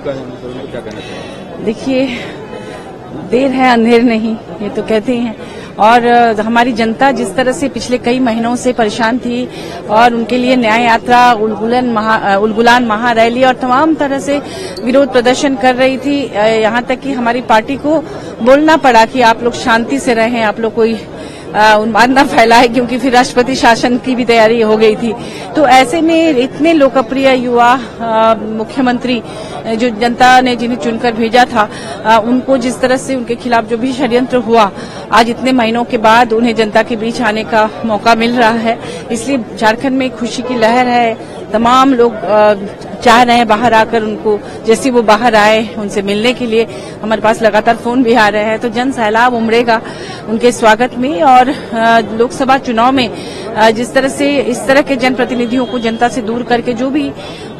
चुका है तो क्या कहना चाहिए? देखिए, देर है अंधेर नहीं, ये तो कहते हैं। और हमारी जनता जिस तरह से पिछले कई महीनों से परेशान थी और उनके लिए न्याय यात्रा, उलगुलान महारैली और तमाम तरह से विरोध प्रदर्शन कर रही थी, यहाँ तक कि हमारी पार्टी को बोलना पड़ा कि आप लोग शांति से रहें, आप लोग कोई उन्माद न फैलाए, क्योंकि फिर राष्ट्रपति शासन की भी तैयारी हो गई थी। तो ऐसे में इतने लोकप्रिय युवा मुख्यमंत्री जो जनता ने जिन्हें चुनकर भेजा था, उनको जिस तरह से उनके खिलाफ जो भी षड्यंत्र हुआ, आज इतने महीनों के बाद उन्हें जनता के बीच आने का मौका मिल रहा है। इसलिए झारखंड में खुशी की लहर है। तमाम लोग चाह रहे हैं बाहर आकर उनको, जैसे वो बाहर आए उनसे मिलने के लिए। हमारे पास लगातार फोन भी आ रहे हैं, तो जन सैलाब उमड़ेगा उनके स्वागत में। और लोकसभा चुनाव में जिस तरह से इस तरह के जनप्रतिनिधियों को जनता से दूर करके जो भी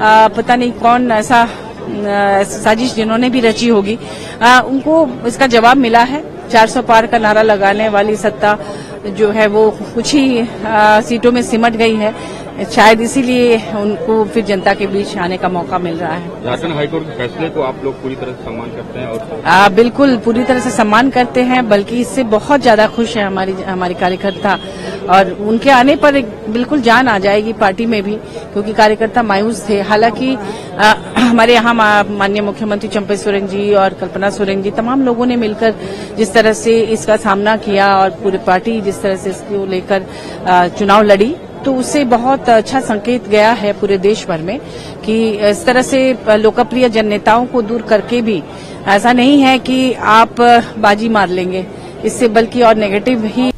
पता नहीं कौन ऐसा साजिश जिन्होंने भी रची होगी, उनको इसका जवाब मिला है। 400 पार का नारा लगाने वाली सत्ता जो है वो कुछ ही सीटों में सिमट गई है। शायद इसीलिए उनको फिर जनता के बीच आने का मौका मिल रहा है। झारखंड हाईकोर्ट के फैसले को आप लोग पूरी तरह से सम्मान करते हैं? और बिल्कुल पूरी तरह से सम्मान करते हैं, बल्कि इससे बहुत ज्यादा खुश है हमारी कार्यकर्ता। और उनके आने पर बिल्कुल जान आ जाएगी पार्टी में भी, क्योंकि कार्यकर्ता मायूस थे। हालांकि हमारे यहाँ माननीय मुख्यमंत्री चंपई सोरेन जी और कल्पना सोरेन जी, तमाम लोगों ने मिलकर जिस तरह से इसका सामना किया और पूरी पार्टी जिस तरह से इसको लेकर चुनाव लड़ी, तो उससे बहुत अच्छा संकेत गया है पूरे देश भर में कि इस तरह से लोकप्रिय जननेताओं को दूर करके भी ऐसा नहीं है कि आप बाजी मार लेंगे, इससे बल्कि और नेगेटिव ही